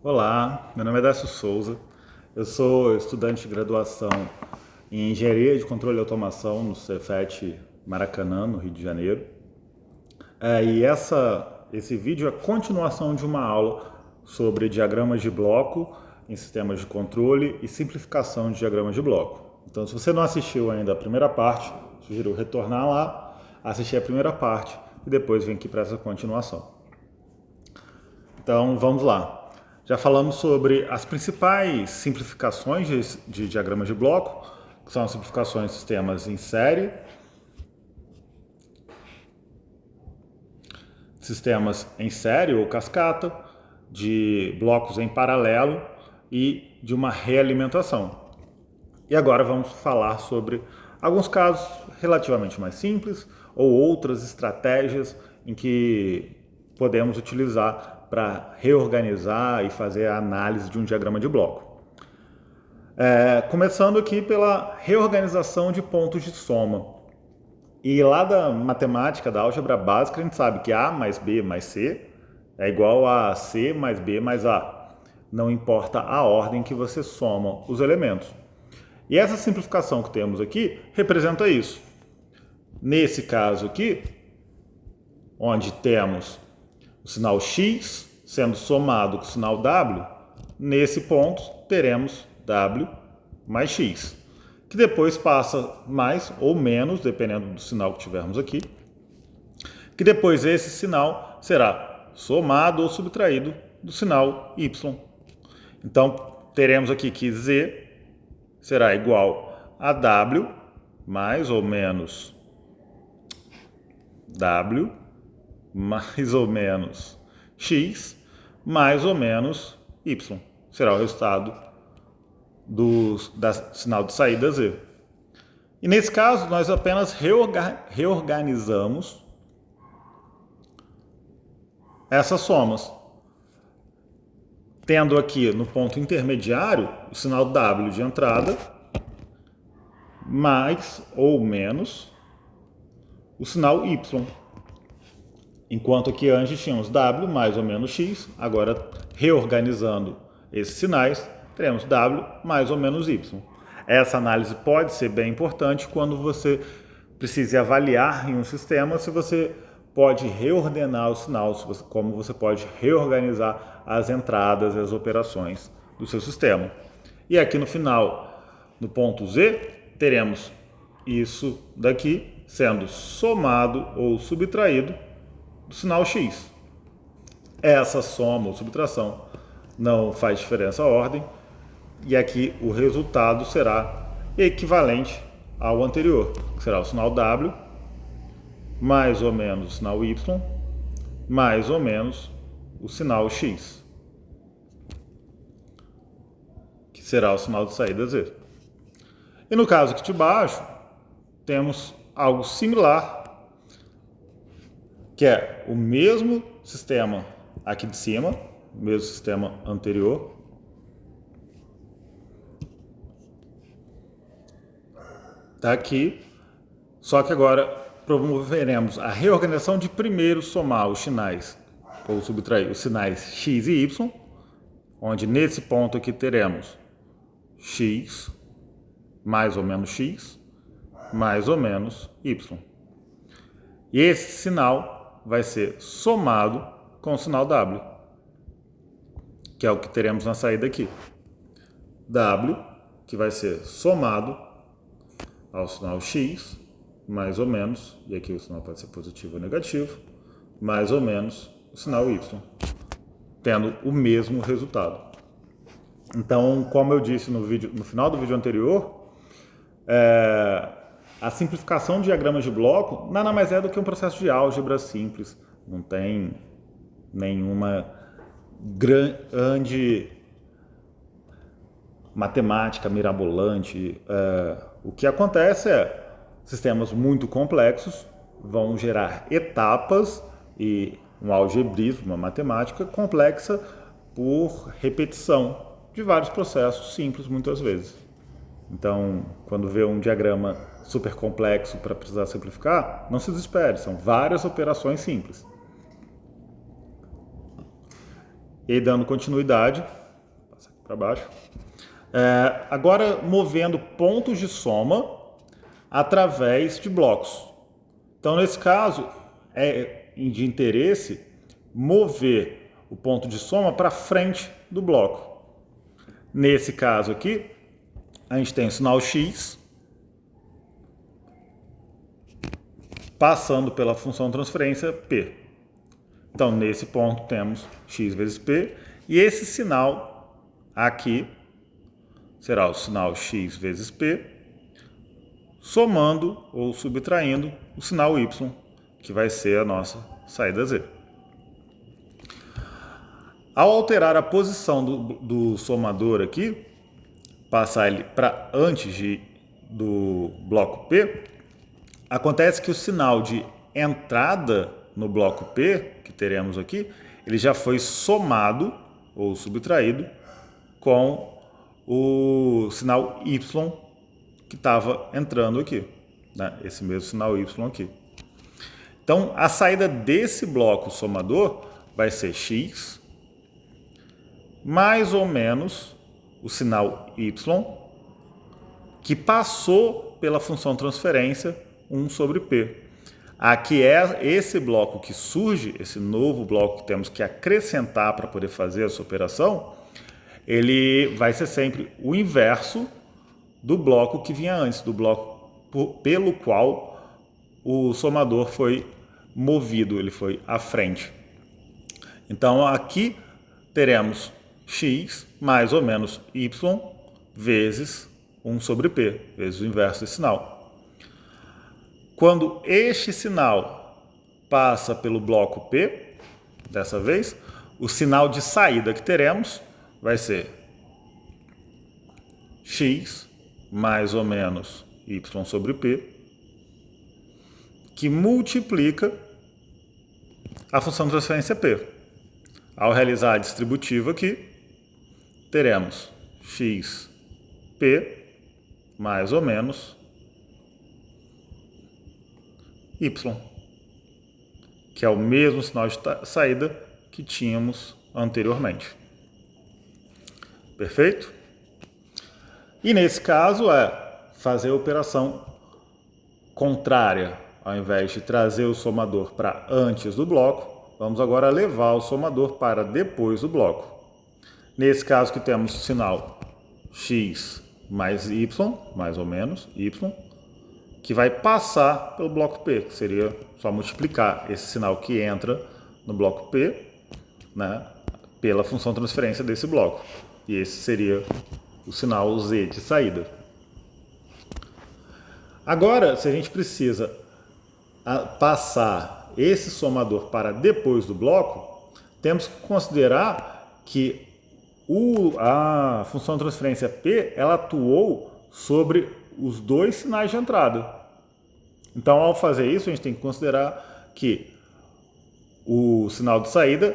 Olá, meu nome é Décio Souza, eu sou estudante de graduação em Engenharia de Controle e Automação no Cefet Maracanã, no Rio de Janeiro. Esse vídeo é a continuação de uma aula sobre diagramas de bloco em sistemas de controle e simplificação de diagramas de bloco. Então, se você não assistiu ainda a primeira parte, sugiro retornar lá, assistir a primeira parte e depois vir aqui para essa continuação. Então, vamos lá. Já falamos sobre as principais simplificações de diagramas de bloco, que são as simplificações de sistemas em série, sistemas em série ou cascata, de blocos em paralelo e de uma realimentação. E agora vamos falar sobre alguns casos relativamente mais simples ou outras estratégias em que podemos utilizar para reorganizar e fazer a análise de um diagrama de bloco. Começando aqui pela reorganização de pontos de soma. E lá da matemática, da álgebra básica, a gente sabe que A mais B mais C é igual a C mais B mais A. Não importa a ordem que você soma os elementos. E essa simplificação que temos aqui representa isso. Nesse caso aqui, onde temos o sinal x sendo somado com o sinal w, nesse ponto teremos w mais x, que depois passa mais ou menos, dependendo do sinal que tivermos aqui, que depois esse sinal será somado ou subtraído do sinal y. Então, teremos aqui que z será igual a w mais ou menos w mais ou menos x mais ou menos y. Será o resultado do sinal de saída z. E nesse caso, nós apenas reorganizamos essas somas. Tendo aqui no ponto intermediário o sinal w de entrada mais ou menos o sinal y. Enquanto aqui antes tínhamos w mais ou menos x, agora reorganizando esses sinais, teremos w mais ou menos y. Essa análise pode ser bem importante quando você precisa avaliar em um sistema se você pode reordenar o sinal, como você pode reorganizar as entradas e as operações do seu sistema. E aqui no final, no ponto z, teremos isso daqui sendo somado ou subtraído do sinal x. Essa soma ou subtração não faz diferença a ordem, e aqui o resultado será equivalente ao anterior, que será o sinal w mais ou menos o sinal y mais ou menos o sinal x, que será o sinal de saída z. E no caso aqui de baixo, temos algo similar, que é o mesmo sistema aqui de cima, o mesmo sistema anterior, está aqui, só que agora promoveremos a reorganização de primeiro somar os sinais, ou subtrair os sinais x e y, onde nesse ponto aqui teremos x mais ou menos x mais ou menos y. E esse sinal vai ser somado com o sinal w, que é o que teremos na saída aqui. W, que vai ser somado ao sinal x, mais ou menos, e aqui o sinal pode ser positivo ou negativo, mais ou menos o sinal y, tendo o mesmo resultado. Então, como eu disse no final do vídeo anterior, a simplificação de diagramas de bloco nada mais é do que um processo de álgebra simples. Não tem nenhuma grande matemática mirabolante. O que acontece é sistemas muito complexos vão gerar etapas e um algebrismo, uma matemática complexa por repetição de vários processos simples muitas vezes. Então, quando vê um diagrama super complexo para precisar simplificar, não se desespere, são várias operações simples. E dando continuidade, passar aqui para baixo. Agora movendo pontos de soma através de blocos. Então, nesse caso, é de interesse mover o ponto de soma para frente do bloco. Nesse caso aqui, a gente tem o sinal X passando pela função transferência P. Então, nesse ponto temos X vezes P, e esse sinal aqui será o sinal X vezes P, somando ou subtraindo o sinal Y, que vai ser a nossa saída Z. Ao alterar a posição do somador aqui, passar ele para antes do bloco P, acontece que o sinal de entrada no bloco P, que teremos aqui, ele já foi somado ou subtraído com o sinal Y que estava entrando aqui, né? Esse mesmo sinal Y aqui. Então, a saída desse bloco somador vai ser X mais ou menos o sinal Y que passou pela função transferência 1 sobre P. Aqui é esse bloco que surge, esse novo bloco que temos que acrescentar para poder fazer essa operação, ele vai ser sempre o inverso do bloco que vinha antes, do bloco pelo qual o somador foi movido, ele foi à frente. Então aqui teremos X mais ou menos Y vezes 1 sobre P, vezes o inverso desse sinal. Quando este sinal passa pelo bloco P, dessa vez, o sinal de saída que teremos vai ser X mais ou menos Y sobre P, que multiplica a função de transferência P. Ao realizar a distributiva aqui, teremos XP mais ou menos Y, que é o mesmo sinal de saída que tínhamos anteriormente. Perfeito? E nesse caso é fazer a operação contrária. Ao invés de trazer o somador para antes do bloco, vamos agora levar o somador para depois do bloco. Nesse caso que temos o sinal X mais Y, mais ou menos, Y, que vai passar pelo bloco P, que seria só multiplicar esse sinal que entra no bloco P, né, pela função transferência desse bloco. E esse seria o sinal Z de saída. Agora, se a gente precisa passar esse somador para depois do bloco, temos que considerar que a função de transferência P, ela atuou sobre os dois sinais de entrada. Então, ao fazer isso, a gente tem que considerar que o sinal de saída,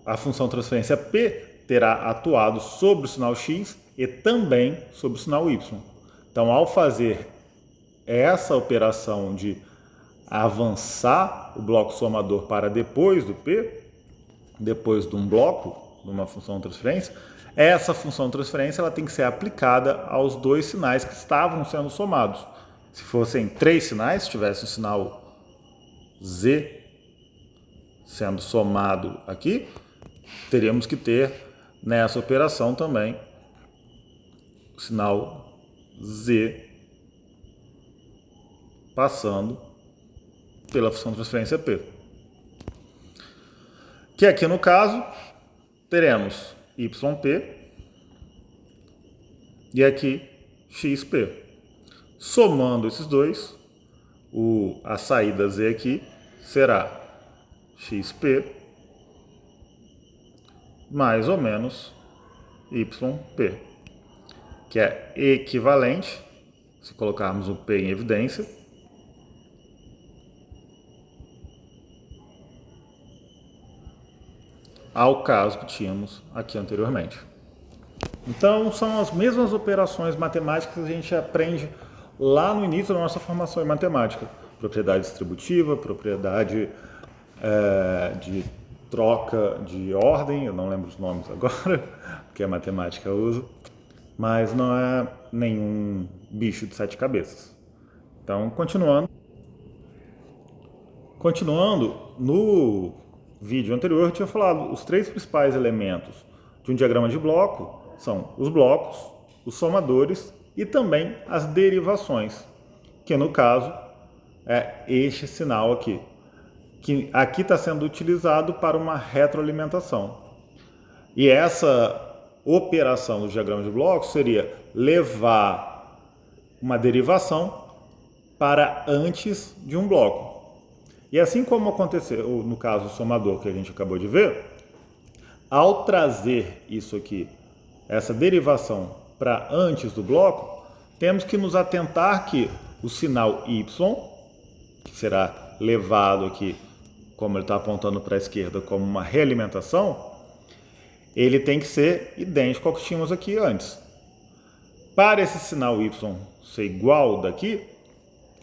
a função de transferência P terá atuado sobre o sinal X e também sobre o sinal Y. Então, ao fazer essa operação de avançar o bloco somador para depois do P, depois de um bloco, de uma função de transferência, essa função de transferência ela tem que ser aplicada aos dois sinais que estavam sendo somados. Se fossem 3 sinais, se tivesse o sinal Z sendo somado aqui, teríamos que ter nessa operação também o sinal Z passando pela função de transferência P. Que aqui no caso teremos YP e aqui XP. Somando esses dois, a saída Z aqui será XP mais ou menos YP, que é equivalente, se colocarmos o P em evidência, ao caso que tínhamos aqui anteriormente. Então, são as mesmas operações matemáticas que a gente aprende lá no início da nossa formação em matemática. Propriedade distributiva, propriedade de troca de ordem, eu não lembro os nomes agora, porque a matemática usa, mas não é nenhum bicho de 7 cabeças. Então, continuando, no vídeo anterior eu tinha falado, os 3 principais elementos de um diagrama de bloco são os blocos, os somadores e também as derivações, que no caso é este sinal aqui, que aqui está sendo utilizado para uma retroalimentação. E essa operação do diagrama de blocos seria levar uma derivação para antes de um bloco. E assim como aconteceu no caso do somador que a gente acabou de ver, ao trazer isso aqui, essa derivação para antes do bloco, temos que nos atentar que o sinal y, que será levado aqui, como ele está apontando para a esquerda, como uma realimentação, ele tem que ser idêntico ao que tínhamos aqui antes. Para esse sinal y ser igual daqui,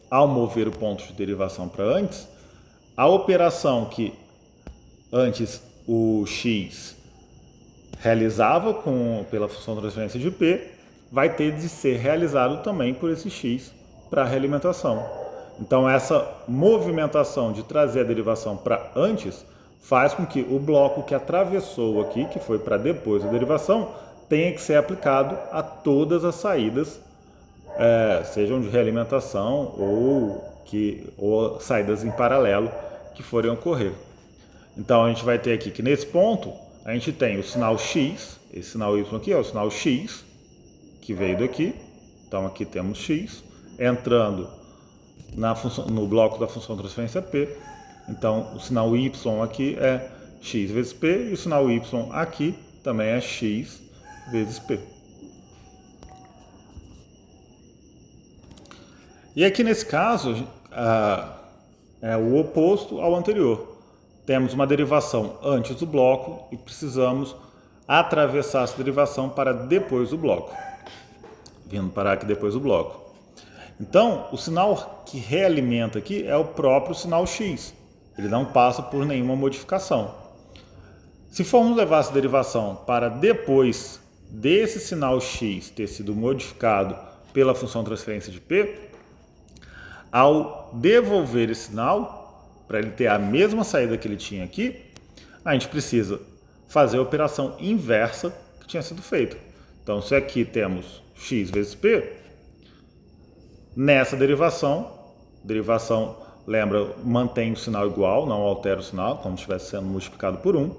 ao mover o ponto de derivação para antes, a operação que antes o x realizava pela função de transferência de p, vai ter de ser realizado também por esse x para a realimentação. Então essa movimentação de trazer a derivação para antes faz com que o bloco que atravessou aqui, que foi para depois da derivação, tenha que ser aplicado a todas as saídas, sejam de realimentação ou saídas em paralelo que forem ocorrer. Então a gente vai ter aqui que nesse ponto a gente tem o sinal x, esse sinal y aqui é o sinal x, que veio daqui. Então aqui temos x entrando no bloco da função de transferência p. Então o sinal y aqui é x vezes p e o sinal y aqui também é x vezes p. E aqui nesse caso é o oposto ao anterior. Temos uma derivação antes do bloco e precisamos atravessar essa derivação para depois do bloco. Vindo parar aqui depois do bloco. Então, o sinal que realimenta aqui é o próprio sinal x. Ele não passa por nenhuma modificação. Se formos levar essa derivação para depois desse sinal x ter sido modificado pela função transferência de p, ao devolver esse sinal, para ele ter a mesma saída que ele tinha aqui, a gente precisa fazer a operação inversa que tinha sido feita. Então, se aqui temos x vezes p, nessa derivação, lembra, mantém o sinal igual, não altera o sinal, como se estivesse sendo multiplicado por 1.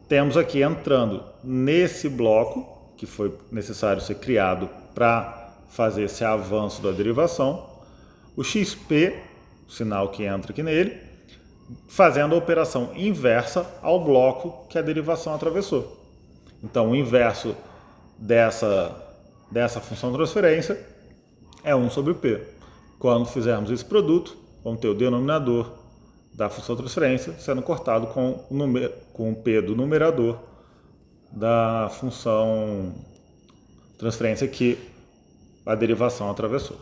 Temos aqui entrando nesse bloco, que foi necessário ser criado para fazer esse avanço da derivação, o xp, o sinal que entra aqui nele, fazendo a operação inversa ao bloco que a derivação atravessou. Então, o inverso dessa função de transferência é 1 sobre p. Quando fizermos esse produto, vamos ter o denominador da função de transferência sendo cortado com o p do numerador da função transferência que a derivação atravessou.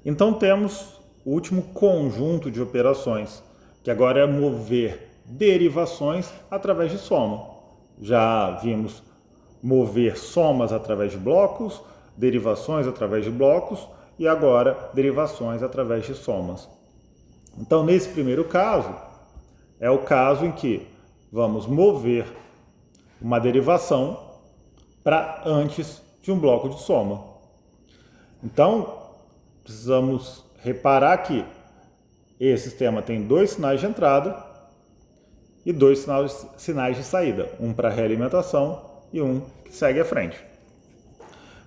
Então temos o último conjunto de operações, que agora é mover derivações através de soma. Já vimos mover somas através de blocos, derivações através de blocos e agora derivações através de somas. Então nesse primeiro caso, é o caso em que vamos mover uma derivação para antes de um bloco de soma. Então, precisamos reparar que esse sistema tem 2 sinais de entrada e 2 sinais de saída, um para realimentação e um que segue à frente.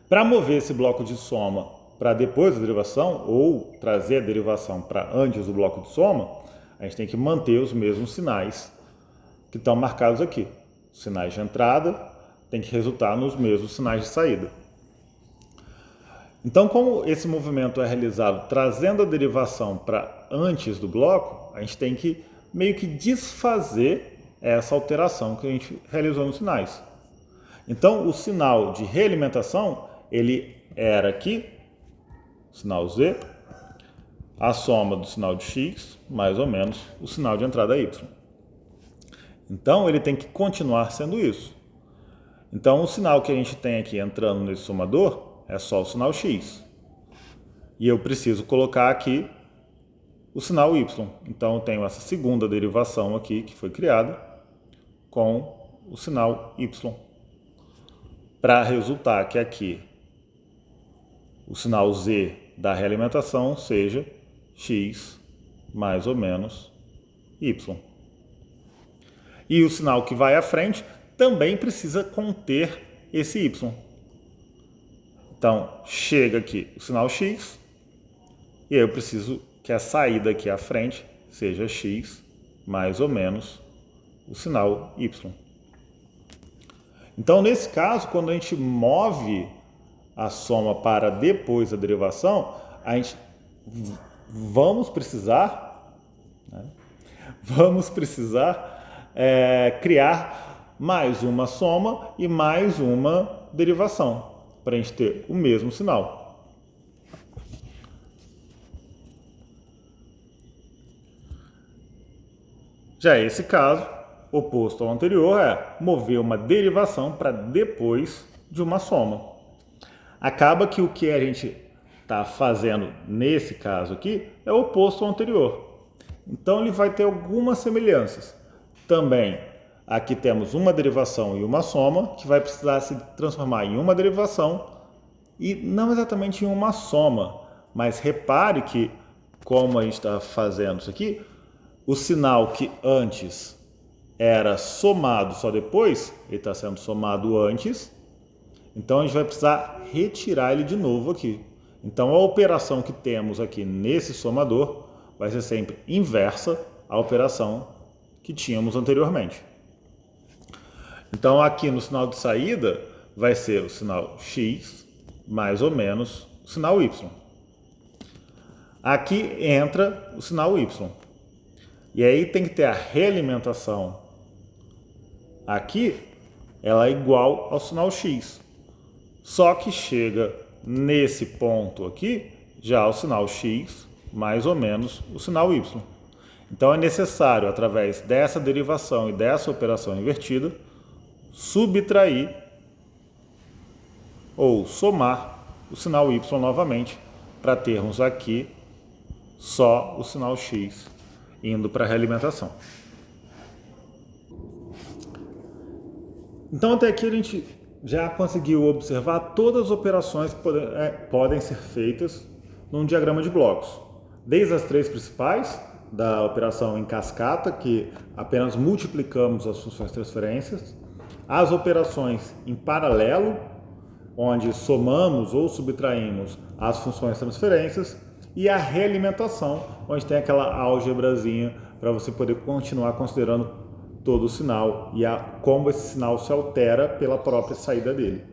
Para mover esse bloco de soma para depois da derivação, ou trazer a derivação para antes do bloco de soma, a gente tem que manter os mesmos sinais que estão marcados aqui. Os sinais de entrada tem que resultar nos mesmos sinais de saída. Então, como esse movimento é realizado trazendo a derivação para antes do bloco, a gente tem que meio que desfazer essa alteração que a gente realizou nos sinais. Então, o sinal de realimentação, ele era aqui, sinal Z, a soma do sinal de x mais ou menos o sinal de entrada y. Então, ele tem que continuar sendo isso. Então, o sinal que a gente tem aqui entrando nesse somador é só o sinal x. E eu preciso colocar aqui o sinal y. Então, eu tenho essa segunda derivação aqui que foi criada com o sinal y. Para resultar que aqui o sinal z da realimentação seja x mais ou menos y. E o sinal que vai à frente também precisa conter esse y. Então, chega aqui o sinal x, e aí eu preciso que a saída aqui à frente seja x mais ou menos o sinal y. Então, nesse caso, quando a gente move a soma para depois da derivação, a gente vamos precisar criar mais uma soma e mais uma derivação para a gente ter o mesmo sinal. Já esse caso, oposto ao anterior, é mover uma derivação para depois de uma soma. Acaba que o que a gente está fazendo nesse caso aqui é o oposto ao anterior. Então, ele vai ter algumas semelhanças. Também, aqui temos uma derivação e uma soma, que vai precisar se transformar em uma derivação e não exatamente em uma soma. Mas repare que, como a gente está fazendo isso aqui, o sinal que antes era somado só depois, ele está sendo somado antes. Então, a gente vai precisar retirar ele de novo aqui. Então, a operação que temos aqui nesse somador vai ser sempre inversa à operação que tínhamos anteriormente. Então, aqui no sinal de saída vai ser o sinal x mais ou menos o sinal y. Aqui entra o sinal y. E aí tem que ter a realimentação aqui, ela é igual ao sinal x. Só que chega nesse ponto aqui, já o sinal x mais ou menos o sinal y. Então, é necessário, através dessa derivação e dessa operação invertida, subtrair ou somar o sinal y novamente, para termos aqui só o sinal x indo para a realimentação. Então, até aqui a gente já conseguiu observar todas as operações que podem ser feitas num diagrama de blocos. Desde as três principais, da operação em cascata, que apenas multiplicamos as funções de transferências, as operações em paralelo, onde somamos ou subtraímos as funções de transferências, e a realimentação, onde tem aquela álgebrazinha para você poder continuar considerando todo o sinal e como esse sinal se altera pela própria saída dele.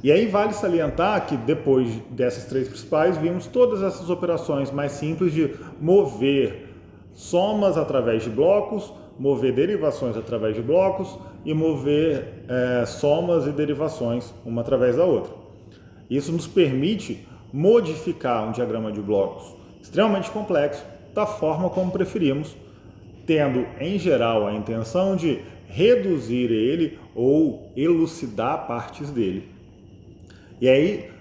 E aí vale salientar que depois dessas três principais, vimos todas essas operações mais simples de mover somas através de blocos, mover derivações através de blocos e mover somas e derivações uma através da outra. Isso nos permite modificar um diagrama de blocos extremamente complexo da forma como preferimos, tendo em geral a intenção de reduzir ele ou elucidar partes dele. E aí,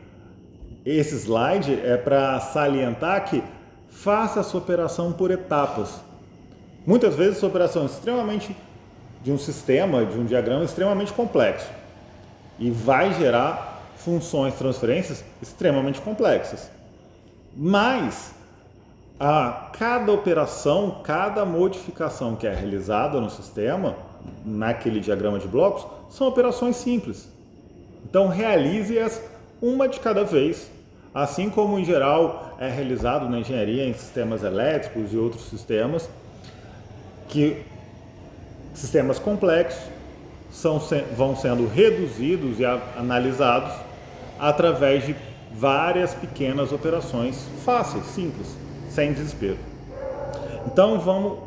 esse slide é para salientar que faça essa operação por etapas. Muitas vezes essa operação é extremamente de um sistema, de um diagrama extremamente complexo e vai gerar funções, transferências extremamente complexas. Mas a cada operação, cada modificação que é realizada no sistema, naquele diagrama de blocos, são operações simples. Então, realize-as uma de cada vez, assim como em geral é realizado na engenharia em sistemas elétricos e outros sistemas, que sistemas complexos vão sendo reduzidos e analisados através de várias pequenas operações fáceis, simples, sem desespero. Então, vamos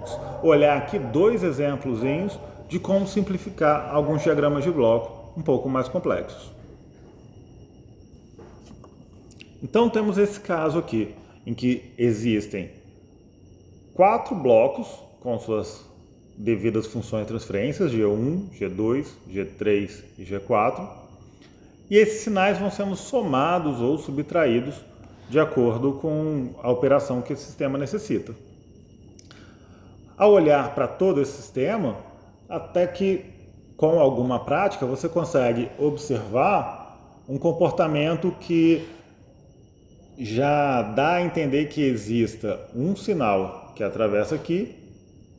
olhar aqui dois exemplozinhos de como simplificar alguns diagramas de bloco um pouco mais complexos. Então, temos esse caso aqui, em que existem 4 blocos com suas devidas funções de transferências, G1, G2, G3 e G4, e esses sinais vão sendo somados ou subtraídos de acordo com a operação que o sistema necessita. Ao olhar para todo esse sistema, até que com alguma prática você consegue observar um comportamento que já dá a entender que exista um sinal que atravessa aqui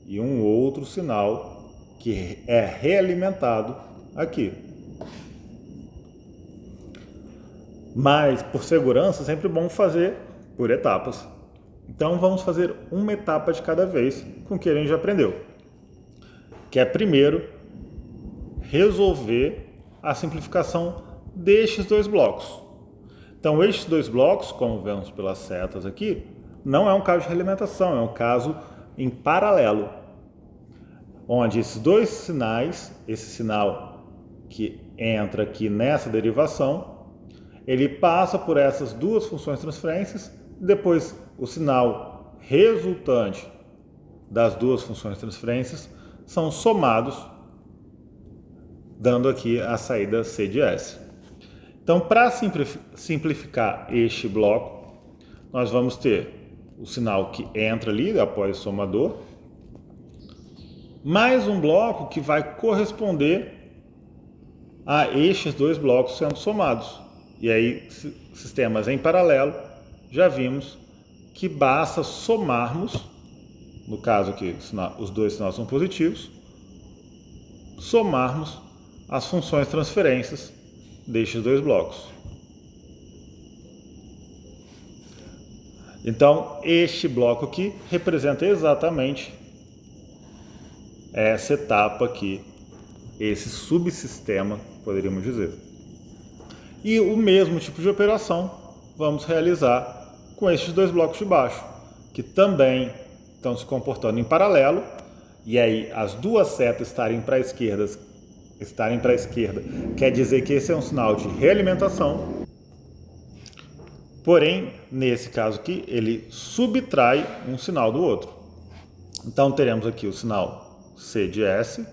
e um outro sinal que é realimentado aqui. Mas, por segurança, é sempre bom fazer por etapas. Então, vamos fazer uma etapa de cada vez com o que a gente já aprendeu. Que é, primeiro, resolver a simplificação destes 2 blocos. Então, estes 2 blocos, como vemos pelas setas aqui, não é um caso de realimentação, é um caso em paralelo, onde esses 2 sinais, esse sinal que entra aqui nessa derivação, ele passa por essas 2 funções de transferências, depois o sinal resultante das 2 funções de transferências são somados, dando aqui a saída C de S. Então, para simplificar este bloco, nós vamos ter o sinal que entra ali após o somador, mais um bloco que vai corresponder a estes 2 blocos sendo somados. E aí, sistemas em paralelo, já vimos que basta somarmos, no caso aqui os 2 sinais são positivos, somarmos as funções de transferências destes 2 blocos. Então, este bloco aqui representa exatamente essa etapa aqui, esse subsistema, poderíamos dizer. E o mesmo tipo de operação vamos realizar com estes 2 blocos de baixo, que também estão se comportando em paralelo, e aí as 2 setas estarem para a esquerda quer dizer que esse é um sinal de realimentação. Porém, nesse caso aqui, ele subtrai um sinal do outro. Então, teremos aqui o sinal C de S,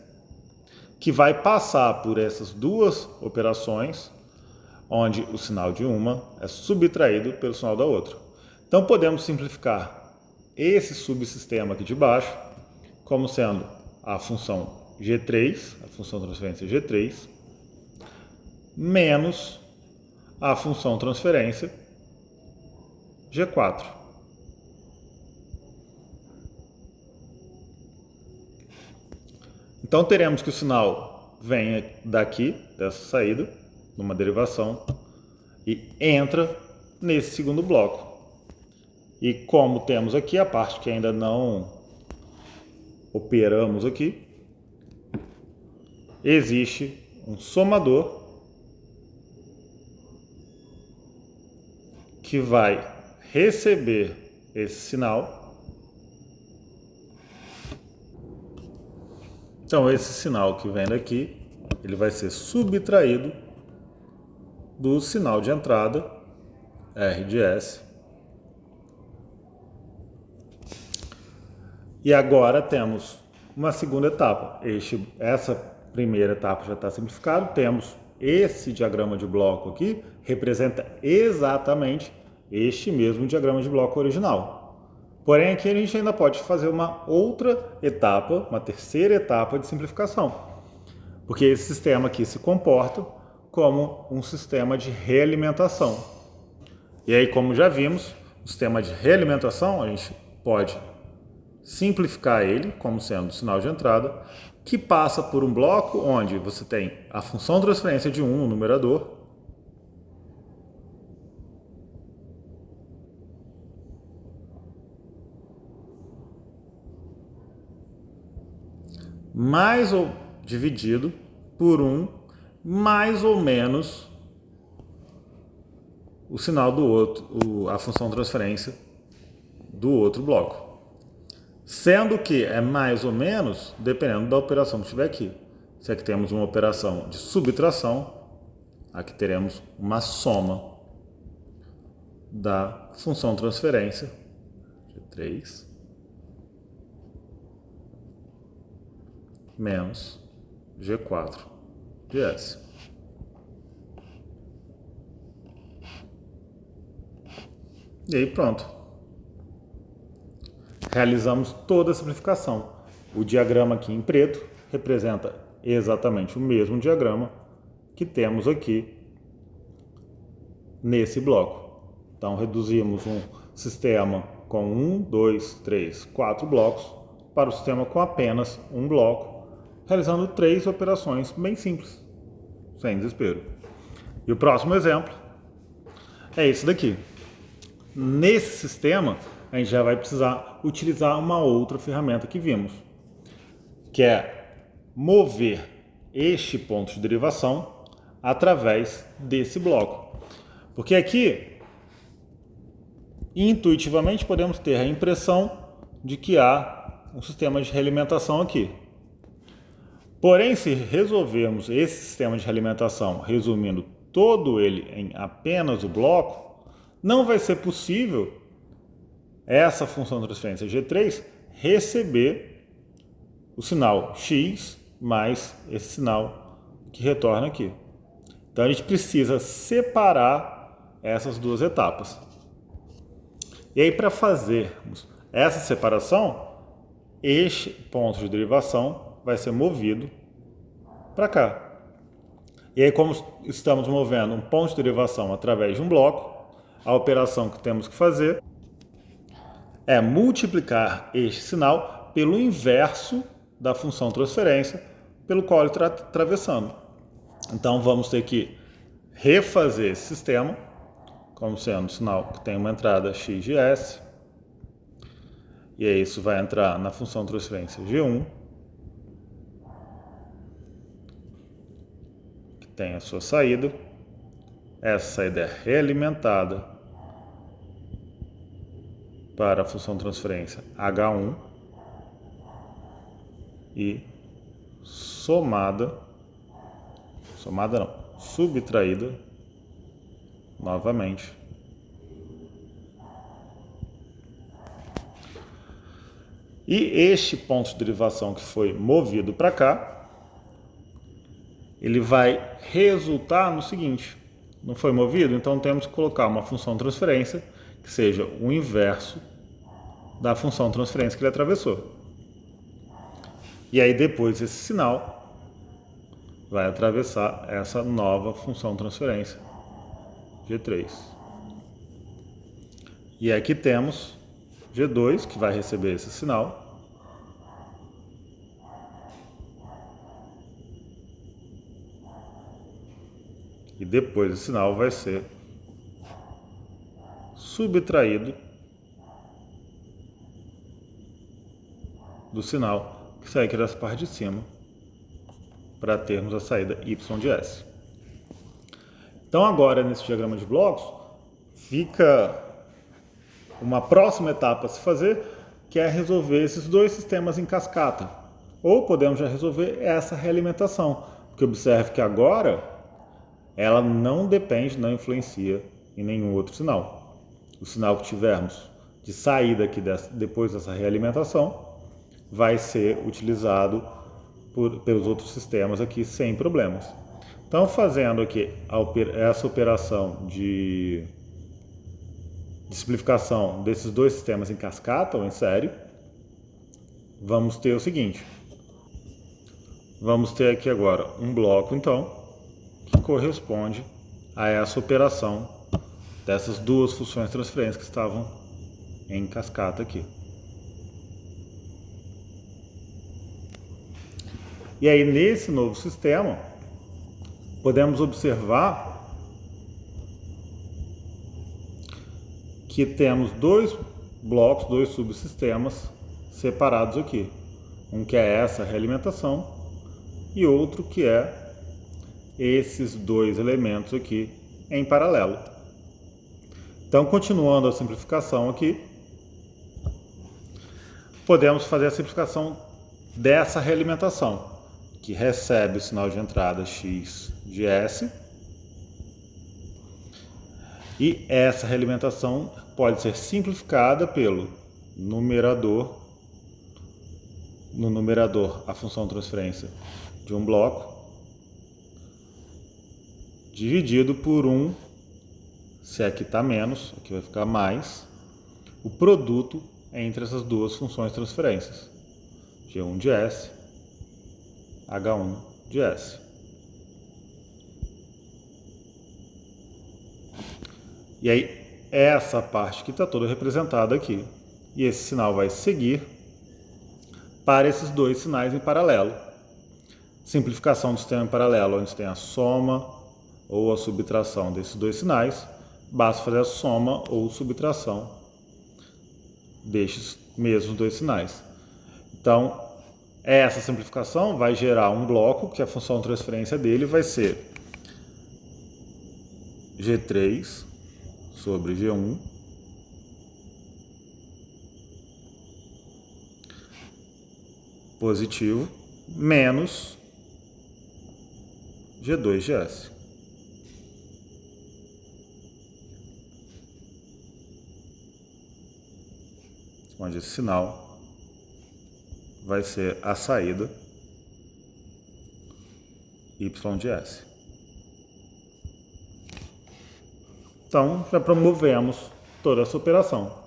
que vai passar por essas 2 operações, onde o sinal de uma é subtraído pelo sinal da outra. Então, podemos simplificar esse subsistema aqui de baixo como sendo a função G3, a função de transferência G3, menos a função transferência G4. Então, teremos que o sinal vem daqui, dessa saída, numa derivação, e entra nesse segundo bloco. E como temos aqui a parte que ainda não operamos aqui, existe um somador que vai receber esse sinal. Então, esse sinal que vem daqui, ele vai ser subtraído do sinal de entrada, R de S. E agora temos uma segunda etapa. Essa primeira etapa já está simplificada. Temos esse diagrama de bloco aqui, representa exatamente este mesmo diagrama de bloco original. Porém, aqui a gente ainda pode fazer uma outra etapa, uma terceira etapa de simplificação. Porque esse sistema aqui se comporta como um sistema de realimentação. E aí, como já vimos, o sistema de realimentação, a gente pode simplificar ele como sendo o sinal de entrada, que passa por um bloco onde você tem a função de transferência de 1 no numerador, mais ou dividido por 1 mais ou menos o sinal do outro, a função de transferência do outro bloco. Sendo que é mais ou menos dependendo da operação que estiver aqui. Se aqui temos uma operação de subtração, aqui teremos uma soma da função transferência G3 menos G4 de S. E aí pronto. Realizamos toda a simplificação. O diagrama aqui em preto representa exatamente o mesmo diagrama que temos aqui nesse bloco. Então reduzimos um sistema com 1, 2, 3, 4 blocos para o sistema com apenas um bloco, realizando 3 operações bem simples, sem desespero. E o próximo exemplo é esse daqui. Nesse sistema, a gente já vai precisar utilizar uma outra ferramenta que vimos, que é mover este ponto de derivação através desse bloco. Porque aqui, intuitivamente, podemos ter a impressão de que há um sistema de realimentação aqui. Porém, se resolvermos esse sistema de realimentação resumindo todo ele em apenas o bloco, não vai ser possível essa função de transferência G3 receber o sinal X mais esse sinal que retorna aqui. Então a gente precisa separar essas duas etapas. E aí, para fazermos essa separação, este ponto de derivação vai ser movido para cá. E aí, como estamos movendo um ponto de derivação através de um bloco, a operação que temos que fazer é multiplicar este sinal pelo inverso da função transferência pelo qual ele está atravessando. Então vamos ter que refazer esse sistema, como sendo um sinal que tem uma entrada x de S, e aí isso vai entrar na função transferência G1, que tem a sua saída. Essa saída é realimentada para a função transferência H1 e subtraída novamente e este ponto de derivação que foi movido para cá, ele vai resultar no seguinte: não foi movido, então temos que colocar uma função transferência que seja o inverso da função transferência que ele atravessou. E aí depois esse sinal vai atravessar essa nova função transferência G3. E aqui temos G2, que vai receber esse sinal. E depois esse sinal vai ser subtraído do sinal que sai aqui dessa parte de cima para termos a saída Y de S. Então agora nesse diagrama de blocos fica uma próxima etapa a se fazer, que é resolver esses dois sistemas em cascata. Ou podemos já resolver essa realimentação, porque observe que agora ela não depende, não influencia em nenhum outro sinal. O sinal que tivermos de saída aqui depois dessa realimentação vai ser utilizado pelos outros sistemas aqui sem problemas. Então, fazendo aqui essa operação de simplificação desses dois sistemas em cascata ou em série, vamos ter o seguinte: vamos ter aqui agora um bloco, então, que corresponde a essa operação dessas duas funções de transferência que estavam em cascata aqui. E aí, nesse novo sistema, podemos observar que temos dois blocos, dois subsistemas separados aqui. Um que é essa realimentação e outro que é esses dois elementos aqui em paralelo. Então, continuando a simplificação aqui, podemos fazer a simplificação dessa realimentação, que recebe o sinal de entrada X de S. E essa realimentação pode ser simplificada pelo numerador, no numerador a função transferência de um bloco, dividido por 1, se aqui está menos, aqui vai ficar mais, o produto entre essas duas funções transferências, G1 de S, H1 de S. E aí, essa parte que está toda representada aqui. E esse sinal vai seguir para esses dois sinais em paralelo. Simplificação do sistema em paralelo, onde tem a soma ou a subtração desses dois sinais, basta fazer a soma ou subtração destes mesmos dois sinais. Então, essa simplificação vai gerar um bloco, que a função de transferência dele vai ser G3 sobre G1 positivo menos G2 de S. Onde esse sinal vai ser a saída Y de S. Então, já promovemos toda essa operação.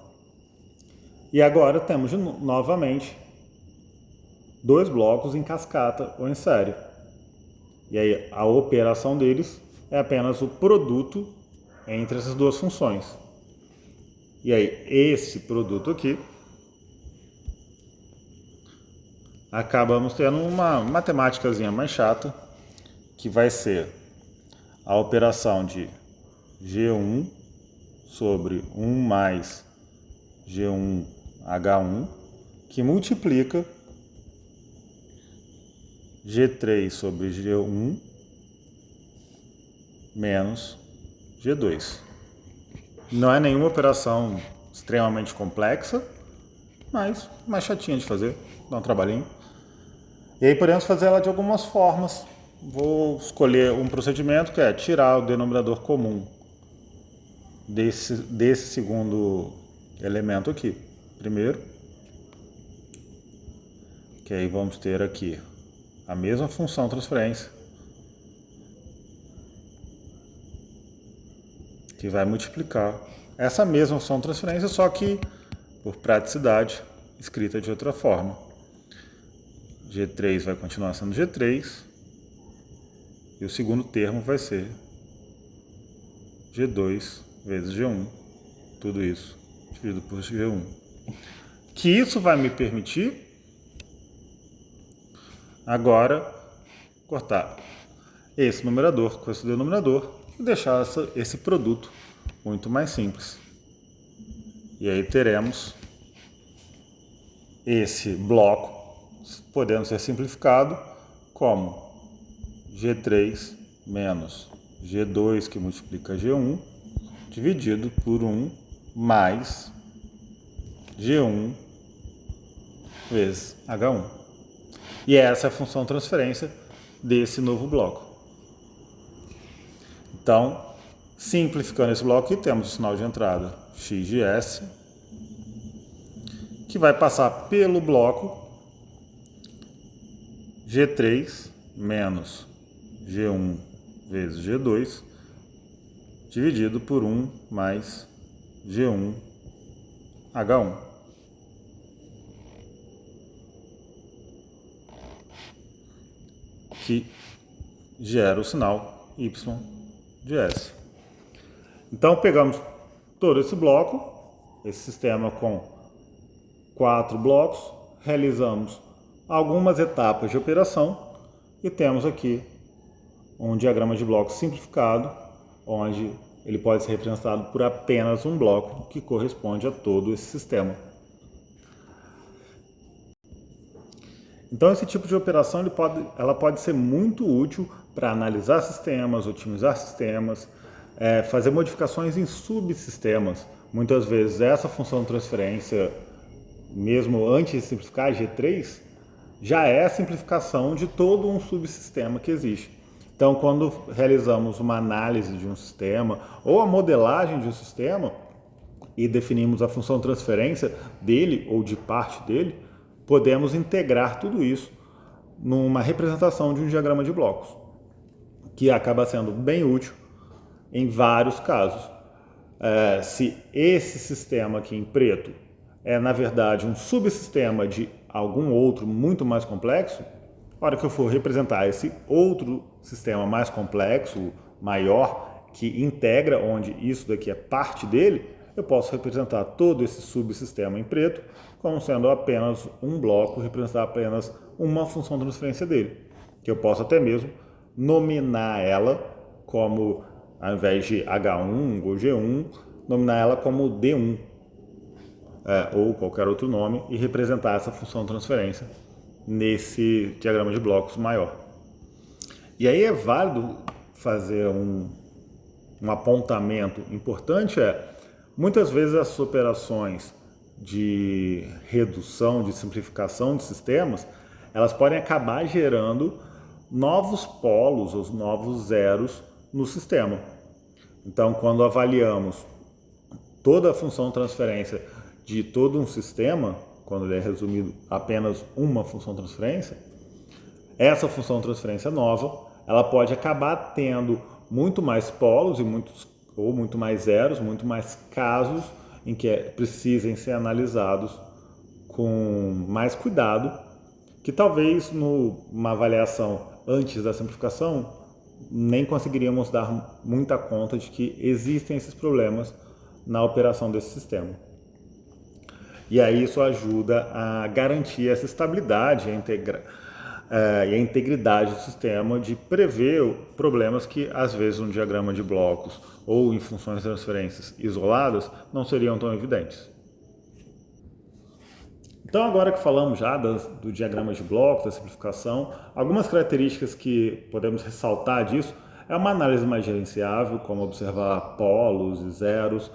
E agora temos novamente dois blocos em cascata ou em série. E aí a operação deles é apenas o produto entre essas duas funções. E aí esse produto aqui acabamos tendo uma matemáticazinha mais chata, que vai ser a operação de G1 sobre 1 mais G1 H1, que multiplica G3 sobre G1 menos G2. Não é nenhuma operação extremamente complexa, mas mais chatinha de fazer, dá um trabalhinho. E aí podemos fazer ela de algumas formas. Vou escolher um procedimento que é tirar o denominador comum desse segundo elemento aqui. Primeiro, que aí vamos ter aqui a mesma função transferência, que vai multiplicar essa mesma função transferência, só que, por praticidade, escrita de outra forma. G3 vai continuar sendo G3, e o segundo termo vai ser G2 vezes G1, tudo isso dividido por G1. Que isso vai me permitir agora cortar esse numerador com esse denominador e deixar esse produto muito mais simples. E aí teremos esse bloco podendo ser simplificado como G3 menos G2, que multiplica G1, dividido por 1 mais G1 vezes H1. E essa é a função transferência desse novo bloco. Então, simplificando esse bloco aqui, temos o sinal de entrada x de S, que vai passar pelo bloco G3 menos G1 vezes G2, dividido por 1 mais G1 H1. Que gera o sinal Y de S. Então pegamos todo esse bloco, esse sistema com 4 blocos, realizamos algumas etapas de operação e temos aqui um diagrama de blocos simplificado, onde ele pode ser representado por apenas um bloco que corresponde a todo esse sistema. Então esse tipo de operação ela pode ser muito útil para analisar sistemas, otimizar sistemas, fazer modificações em subsistemas. Muitas vezes essa função de transferência, mesmo antes de simplificar G3, já é a simplificação de todo um subsistema que existe. Então, quando realizamos uma análise de um sistema ou a modelagem de um sistema e definimos a função transferência dele ou de parte dele, podemos integrar tudo isso numa representação de um diagrama de blocos, que acaba sendo bem útil em vários casos. Se esse sistema aqui em preto é, na verdade, um subsistema de algum outro muito mais complexo, na hora que eu for representar esse outro sistema mais complexo, maior, que integra, onde isso daqui é parte dele, eu posso representar todo esse subsistema em preto como sendo apenas um bloco, representar apenas uma função de transferência dele, que eu posso até mesmo nominar ela como, ao invés de H1 ou G1, nominar ela como D1, ou qualquer outro nome, e representar essa função de transferência nesse diagrama de blocos maior. E aí é válido fazer um apontamento importante, muitas vezes as operações de redução, de simplificação de sistemas, elas podem acabar gerando novos polos, os novos zeros no sistema. Então, quando avaliamos toda a função de transferência de todo um sistema, quando ele é resumido apenas uma função de transferência, essa função de transferência nova, ela pode acabar tendo muito mais polos ou muito mais zeros, muito mais casos em que precisem ser analisados com mais cuidado, que talvez numa avaliação antes da simplificação nem conseguiríamos dar muita conta de que existem esses problemas na operação desse sistema. E aí isso ajuda a garantir essa estabilidade e a integridade do sistema, de prever problemas que às vezes um diagrama de blocos ou em funções de transferências isoladas não seriam tão evidentes. Então, agora que falamos já do diagrama de blocos, da simplificação, algumas características que podemos ressaltar disso é uma análise mais gerenciável, como observar polos e zeros,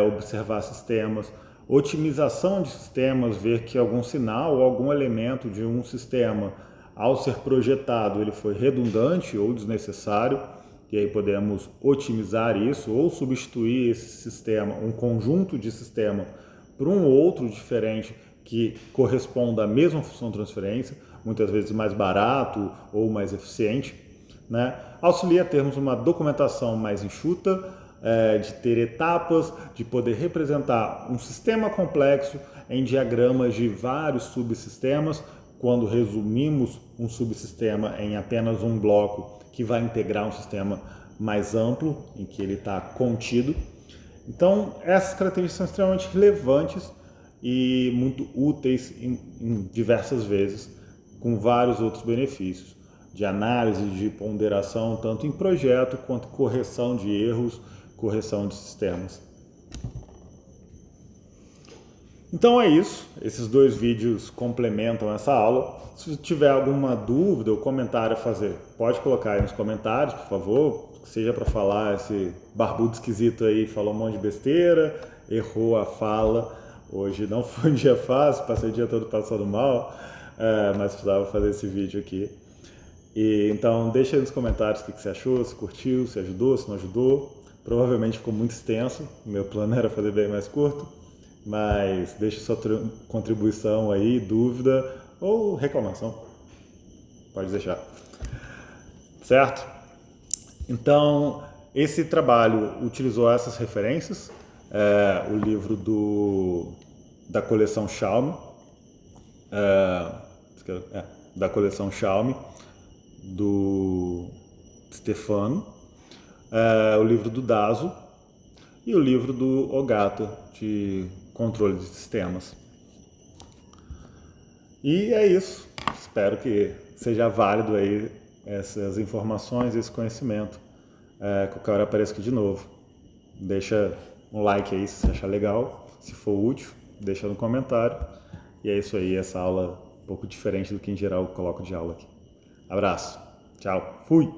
observar sistemas, otimização de sistemas, ver que algum sinal ou algum elemento de um sistema, ao ser projetado, ele foi redundante ou desnecessário, e aí podemos otimizar isso ou substituir esse sistema, um conjunto de sistema, por um outro diferente que corresponda à mesma função de transferência, muitas vezes mais barato ou mais eficiente, né? Auxilia a termos uma documentação mais enxuta, de ter etapas, de poder representar um sistema complexo em diagramas de vários subsistemas, quando resumimos um subsistema em apenas um bloco que vai integrar um sistema mais amplo, em que ele está contido. Então, essas características são extremamente relevantes e muito úteis em diversas vezes, com vários outros benefícios de análise, de ponderação, tanto em projeto quanto correção de erros, correção de sistemas. Então é isso, esses dois vídeos complementam essa aula. Se tiver alguma dúvida ou comentário a fazer, pode colocar aí nos comentários, por favor, seja para falar esse barbudo esquisito aí, falou um monte de besteira, errou a fala. Hoje não foi um dia fácil, passei o dia todo passando mal, mas precisava fazer esse vídeo aqui. Então deixa aí nos comentários o que você achou, se curtiu, se ajudou, se não ajudou. Provavelmente ficou muito extenso, meu plano era fazer bem mais curto, mas deixe sua contribuição aí, dúvida ou reclamação, pode deixar, certo? Então, esse trabalho utilizou essas referências, o livro da coleção Xiaomi, do Stefano, o livro do Daso e o livro do Ogata, de controle de sistemas. E é isso. Espero que seja válido aí essas informações, esse conhecimento. Qualquer hora apareça aqui de novo. Deixa um like aí se você achar legal. Se for útil, deixa no comentário. E é isso aí, essa aula um pouco diferente do que em geral eu coloco de aula aqui. Abraço. Tchau. Fui.